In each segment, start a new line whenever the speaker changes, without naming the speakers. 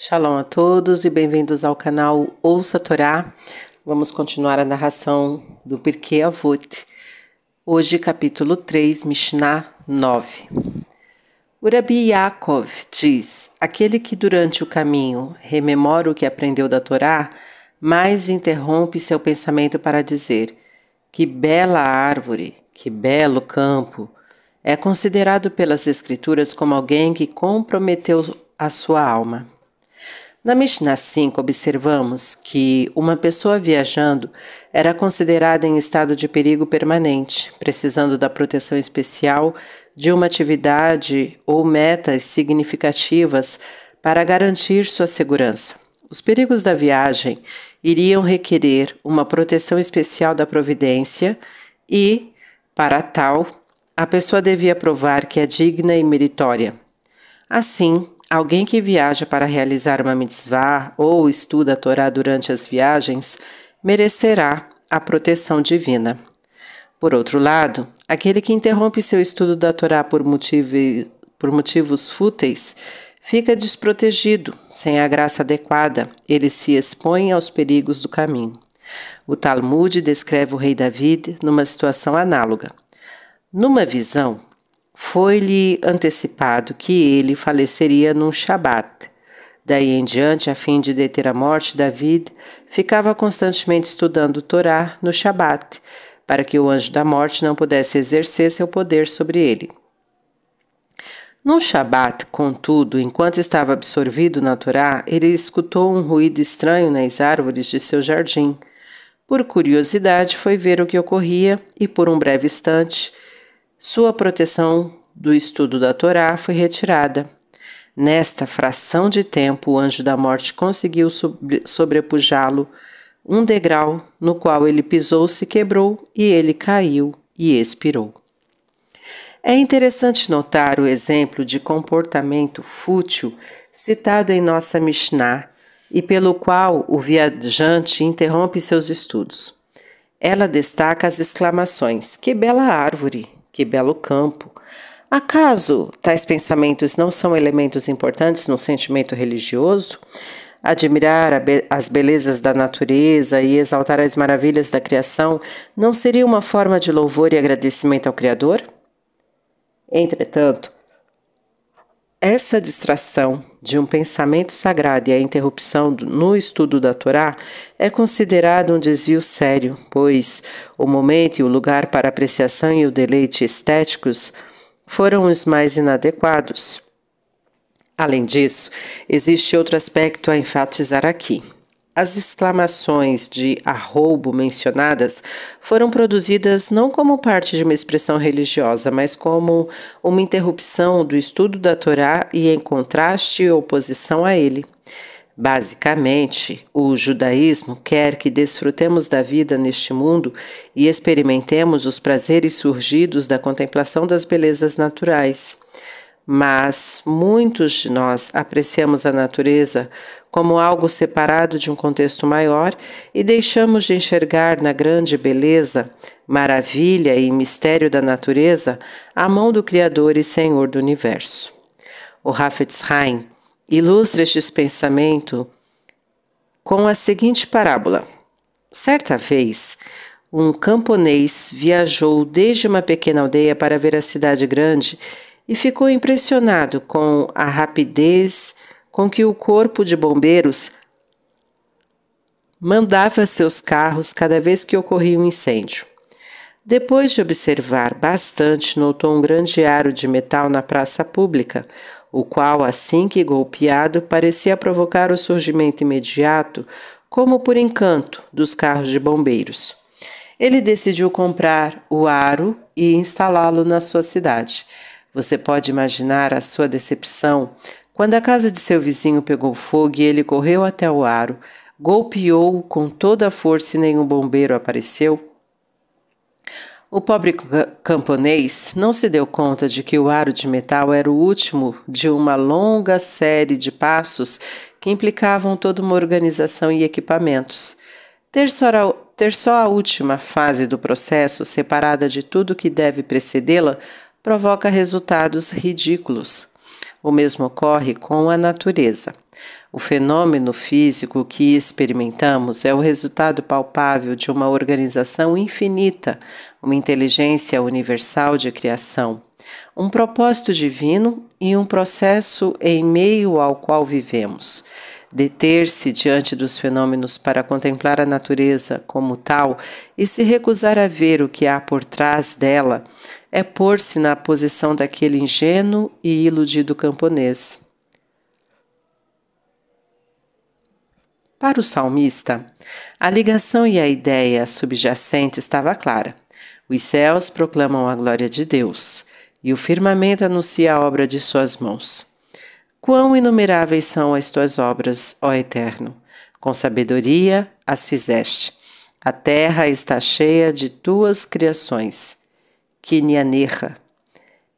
Shalom a todos e bem-vindos ao canal Ouça a Torá. Vamos continuar a narração do Pirkei Avot. Hoje, capítulo 3, Mishnah 9. O Rabi Yaakov diz: aquele que durante o caminho rememora o que aprendeu da Torá, mais interrompe seu pensamento para dizer: que bela árvore, que belo campo. É considerado pelas Escrituras como alguém que comprometeu a sua alma. Na Mishnah 5, observamos que uma pessoa viajando era considerada em estado de perigo permanente, precisando da proteção especial de uma atividade ou metas significativas para garantir sua segurança. Os perigos da viagem iriam requerer uma proteção especial da providência e, para tal, a pessoa devia provar que é digna e meritória. Assim, alguém que viaja para realizar uma mitzvah ou estuda a Torá durante as viagens merecerá a proteção divina. Por outro lado, aquele que interrompe seu estudo da Torá por motivos fúteis fica desprotegido, sem a graça adequada, ele se expõe aos perigos do caminho. O Talmud descreve o rei David numa situação análoga. Numa visão, foi-lhe antecipado que ele faleceria num Shabat. Daí em diante, a fim de deter a morte, David ficava constantemente estudando Torá no Shabat, para que o anjo da morte não pudesse exercer seu poder sobre ele. No Shabat, contudo, enquanto estava absorvido na Torá, ele escutou um ruído estranho nas árvores de seu jardim. Por curiosidade, foi ver o que ocorria e, por um breve instante, sua proteção do estudo da Torá foi retirada. Nesta fração de tempo, o anjo da morte conseguiu sobrepujá-lo um degrau no qual ele pisou, se quebrou e ele caiu e expirou. É interessante notar o exemplo de comportamento fútil citado em nossa Mishnah e pelo qual o viajante interrompe seus estudos. Ela destaca as exclamações: que bela árvore! Que belo campo! Acaso tais pensamentos não são elementos importantes no sentimento religioso? Admirar as belezas da natureza e exaltar as maravilhas da criação não seria uma forma de louvor e agradecimento ao Criador? Entretanto, essa distração de um pensamento sagrado e a interrupção no estudo da Torá é considerado um desvio sério, pois o momento e o lugar para a apreciação e o deleite estéticos foram os mais inadequados. Além disso, existe outro aspecto a enfatizar aqui. As exclamações de arroubo mencionadas foram produzidas não como parte de uma expressão religiosa, mas como uma interrupção do estudo da Torá e em contraste e oposição a ele. Basicamente, o judaísmo quer que desfrutemos da vida neste mundo e experimentemos os prazeres surgidos da contemplação das belezas naturais. Mas muitos de nós apreciamos a natureza como algo separado de um contexto maior e deixamos de enxergar na grande beleza, maravilha e mistério da natureza a mão do Criador e Senhor do Universo. O Hafetz Haim ilustra este pensamento com a seguinte parábola. Certa vez, um camponês viajou desde uma pequena aldeia para ver a cidade grande e ficou impressionado com a rapidez com que o corpo de bombeiros mandava seus carros cada vez que ocorria um incêndio. Depois de observar bastante, notou um grande aro de metal na praça pública, o qual, assim que golpeado, parecia provocar o surgimento imediato, como por encanto, dos carros de bombeiros. Ele decidiu comprar o aro e instalá-lo na sua cidade. Você pode imaginar a sua decepção quando a casa de seu vizinho pegou fogo e ele correu até o aro, golpeou-o com toda a força e nenhum bombeiro apareceu? O pobre camponês não se deu conta de que o aro de metal era o último de uma longa série de passos que implicavam toda uma organização e equipamentos. Ter só a última fase do processo, separada de tudo que deve precedê-la, provoca resultados ridículos. O mesmo ocorre com a natureza. O fenômeno físico que experimentamos é o resultado palpável de uma organização infinita, uma inteligência universal de criação, um propósito divino e um processo em meio ao qual vivemos. Deter-se diante dos fenômenos para contemplar a natureza como tal e se recusar a ver o que há por trás dela é pôr-se na posição daquele ingênuo e iludido camponês. Para o salmista, a ligação e a ideia subjacente estava clara. Os céus proclamam a glória de Deus, e o firmamento anuncia a obra de suas mãos. Quão inumeráveis são as tuas obras, ó Eterno! Com sabedoria as fizeste. A terra está cheia de tuas criações. Kinyaneha.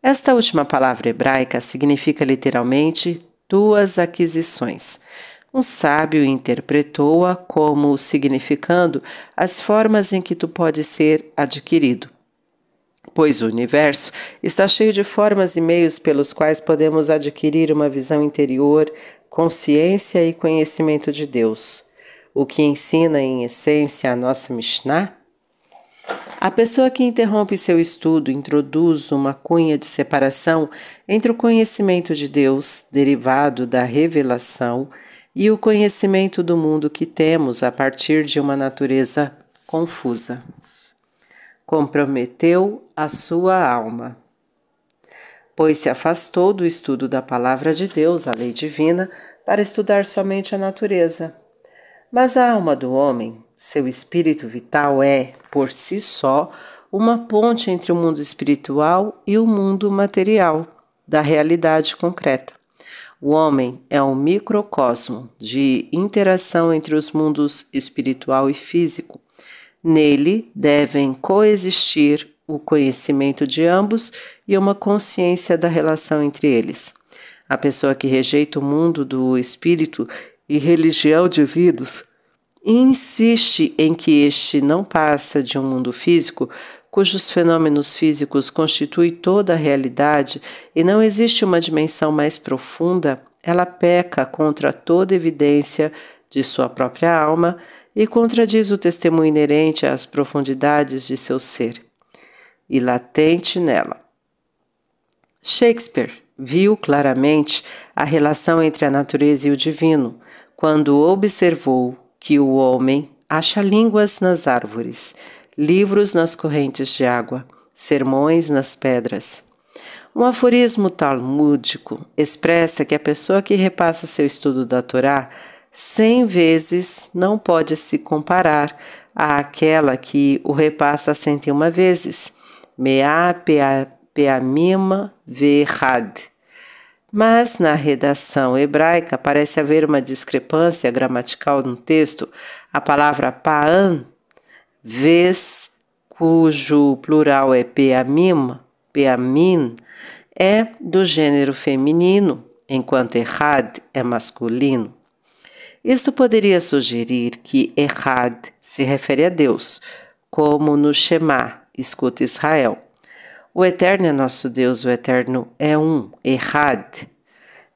Esta última palavra hebraica significa literalmente tuas aquisições. Um sábio interpretou-a como significando as formas em que tu podes ser adquirido, pois o universo está cheio de formas e meios pelos quais podemos adquirir uma visão interior, consciência e conhecimento de Deus, o que ensina em essência a nossa Mishnah. A pessoa que interrompe seu estudo introduz uma cunha de separação entre o conhecimento de Deus, derivado da revelação, e o conhecimento do mundo que temos a partir de uma natureza confusa. Comprometeu a sua alma, pois se afastou do estudo da palavra de Deus, a lei divina, para estudar somente a natureza. Mas a alma do homem, seu espírito vital, é, por si só, uma ponte entre o mundo espiritual e o mundo material, da realidade concreta. O homem é um microcosmo de interação entre os mundos espiritual e físico. Nele devem coexistir o conhecimento de ambos e uma consciência da relação entre eles. A pessoa que rejeita o mundo do espírito e religião divinos insiste em que este não passa de um mundo físico, cujos fenômenos físicos constituem toda a realidade e não existe uma dimensão mais profunda, ela peca contra toda evidência de sua própria alma e contradiz o testemunho inerente às profundidades de seu ser e latente nela. Shakespeare viu claramente a relação entre a natureza e o divino quando observou que o homem acha línguas nas árvores, livros nas correntes de água, sermões nas pedras. Um aforismo talmúdico expressa que a pessoa que repassa seu estudo da Torá 100 vezes não pode se comparar àquela que o repassa 101 vezes. Mea peamim ve'had. Mas na redação hebraica parece haver uma discrepância gramatical no texto. A palavra pa'an, vez cujo plural é peamim, é do gênero feminino, enquanto errad é masculino. Isto poderia sugerir que errad se refere a Deus, como no Shema, escuta Israel. O Eterno é nosso Deus, o Eterno é um, errad.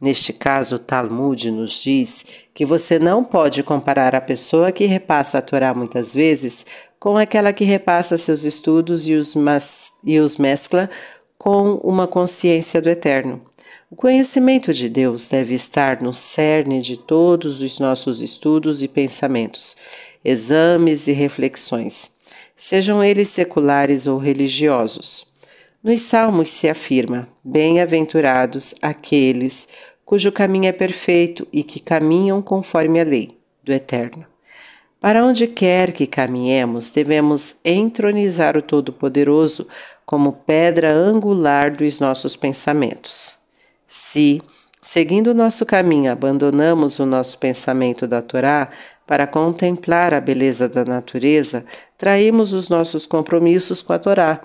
Neste caso, o Talmud nos diz que você não pode comparar a pessoa que repassa a Torá muitas vezes com aquela que repassa seus estudos e os mescla com uma consciência do Eterno. O conhecimento de Deus deve estar no cerne de todos os nossos estudos e pensamentos, exames e reflexões, sejam eles seculares ou religiosos. Nos Salmos se afirma: bem-aventurados aqueles cujo caminho é perfeito e que caminham conforme a lei do Eterno. Para onde quer que caminhemos, devemos entronizar o Todo-Poderoso como pedra angular dos nossos pensamentos. Se, seguindo o nosso caminho, abandonamos o nosso pensamento da Torá para contemplar a beleza da natureza, traímos os nossos compromissos com a Torá.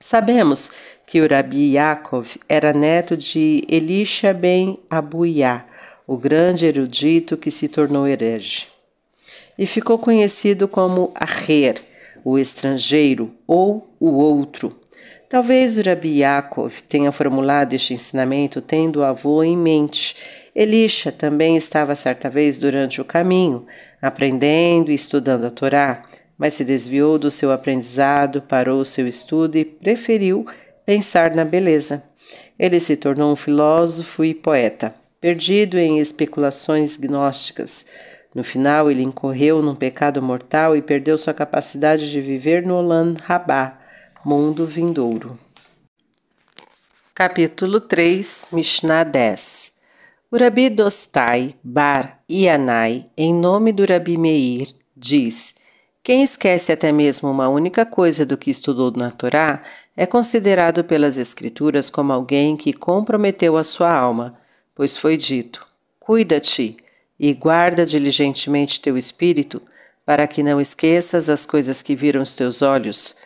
Sabemos que o Rabi Yaakov era neto de Elisha ben Abuiá, o grande erudito que se tornou herege, e ficou conhecido como Aher, o estrangeiro ou o outro. Talvez o Rabi Yaakov tenha formulado este ensinamento tendo o avô em mente. Elisha também estava certa vez durante o caminho, aprendendo e estudando a Torá, mas se desviou do seu aprendizado, parou seu estudo e preferiu pensar na beleza. Ele se tornou um filósofo e poeta, perdido em especulações gnósticas. No final, ele incorreu num pecado mortal e perdeu sua capacidade de viver no Olam Rabá, mundo vindouro. Capítulo 3, Mishnah 10. O Rabi Dostai Bar Yanai, em nome do Rabi Meir, diz: quem esquece até mesmo uma única coisa do que estudou na Torá é considerado pelas Escrituras como alguém que comprometeu a sua alma, pois foi dito: cuida-te e guarda diligentemente teu espírito, para que não esqueças as coisas que viram os teus olhos.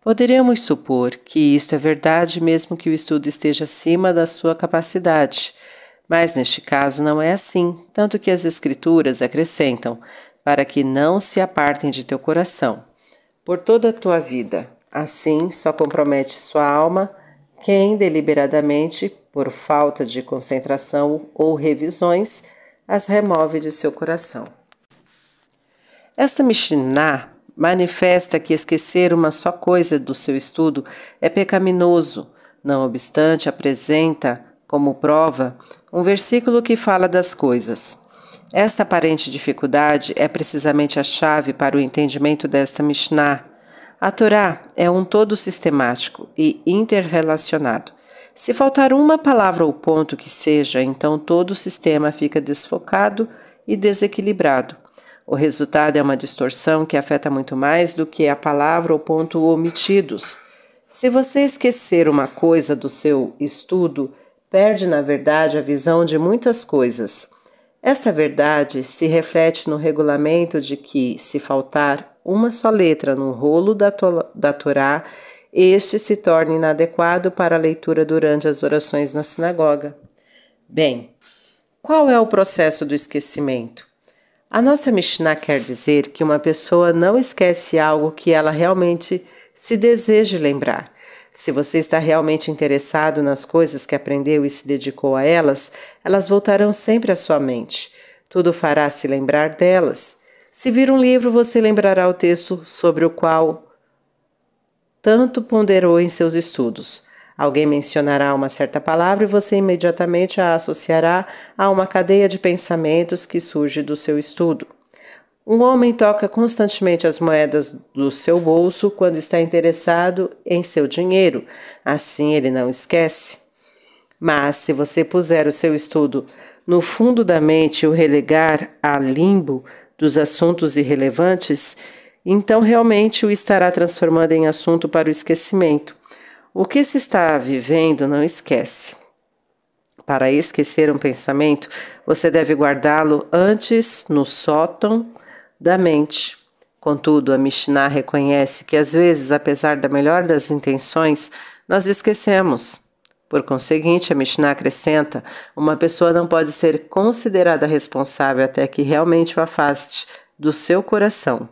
Poderíamos supor que isto é verdade mesmo que o estudo esteja acima da sua capacidade, mas neste caso não é assim, tanto que as Escrituras acrescentam: para que não se apartem de teu coração, por toda a tua vida. Assim, só compromete sua alma quem deliberadamente, por falta de concentração ou revisões, as remove de seu coração. Esta Mishnah manifesta que esquecer uma só coisa do seu estudo é pecaminoso. Não obstante, apresenta como prova um versículo que fala das coisas. Esta aparente dificuldade é precisamente a chave para o entendimento desta Mishnah. A Torá é um todo sistemático e interrelacionado. Se faltar uma palavra ou ponto que seja, então todo o sistema fica desfocado e desequilibrado. O resultado é uma distorção que afeta muito mais do que a palavra ou ponto omitidos. Se você esquecer uma coisa do seu estudo, perde, na verdade, a visão de muitas coisas. Esta verdade se reflete no regulamento de que, se faltar uma só letra no rolo da Torá, este se torna inadequado para a leitura durante as orações na sinagoga. Bem, qual é o processo do esquecimento? A nossa Mishnah quer dizer que uma pessoa não esquece algo que ela realmente se deseja lembrar. Se você está realmente interessado nas coisas que aprendeu e se dedicou a elas, elas voltarão sempre à sua mente. Tudo fará se lembrar delas. Se vir um livro, você lembrará o texto sobre o qual tanto ponderou em seus estudos. Alguém mencionará uma certa palavra e você imediatamente a associará a uma cadeia de pensamentos que surge do seu estudo. Um homem toca constantemente as moedas do seu bolso quando está interessado em seu dinheiro. Assim ele não esquece. Mas se você puser o seu estudo no fundo da mente e o relegar a limbo dos assuntos irrelevantes, então realmente o estará transformando em assunto para o esquecimento. O que se está vivendo não esquece. Para esquecer um pensamento, você deve guardá-lo antes no sótão da mente. Contudo, a Mishnah reconhece que às vezes, apesar da melhor das intenções, nós esquecemos. Por conseguinte, a Mishnah acrescenta: uma pessoa não pode ser considerada responsável até que realmente o afaste do seu coração.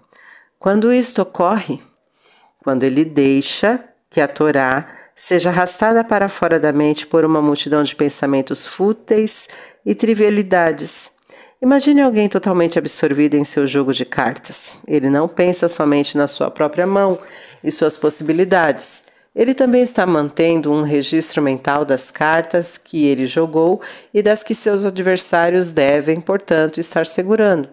Quando isto ocorre? Quando ele deixa que a Torá seja arrastada para fora da mente por uma multidão de pensamentos fúteis e trivialidades. Imagine alguém totalmente absorvido em seu jogo de cartas. Ele não pensa somente na sua própria mão e suas possibilidades. Ele também está mantendo um registro mental das cartas que ele jogou e das que seus adversários devem, portanto, estar segurando.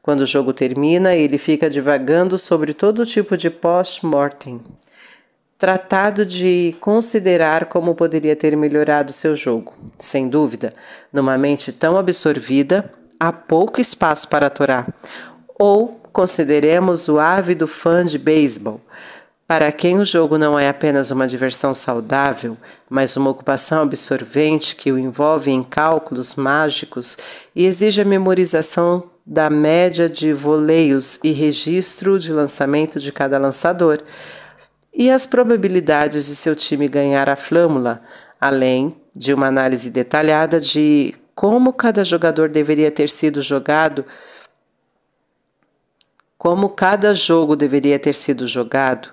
Quando o jogo termina, ele fica divagando sobre todo tipo de post-mortem, tratado de considerar como poderia ter melhorado seu jogo. Sem dúvida, numa mente tão absorvida, há pouco espaço para a Torá. Ou consideremos o ávido fã de beisebol, para quem o jogo não é apenas uma diversão saudável, mas uma ocupação absorvente que o envolve em cálculos mágicos e exige a memorização da média de voleios e registro de lançamento de cada lançador, e as probabilidades de seu time ganhar a flâmula, além de uma análise detalhada de como cada jogador deveria ter sido jogado, como cada jogo deveria ter sido jogado.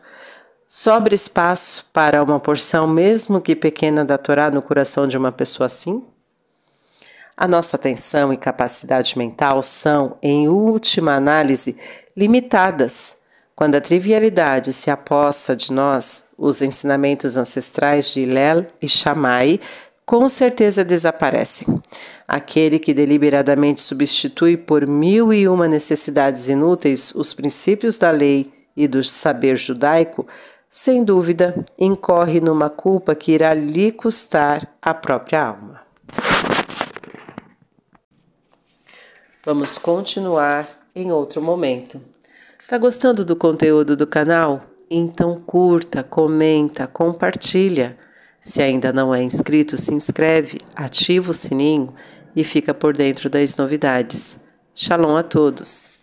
Sobra espaço para uma porção, mesmo que pequena, da Torá no coração de uma pessoa assim? A nossa atenção e capacidade mental são, em última análise, limitadas. Quando a trivialidade se apossa de nós, os ensinamentos ancestrais de Hillel e Shammai com certeza desaparecem. Aquele que deliberadamente substitui por 1001 necessidades inúteis os princípios da lei e do saber judaico, sem dúvida, incorre numa culpa que irá lhe custar a própria alma. Vamos continuar em outro momento. Tá gostando do conteúdo do canal? Então curta, comenta, compartilha. Se ainda não é inscrito, se inscreve, ativa o sininho e fica por dentro das novidades. Shalom a todos!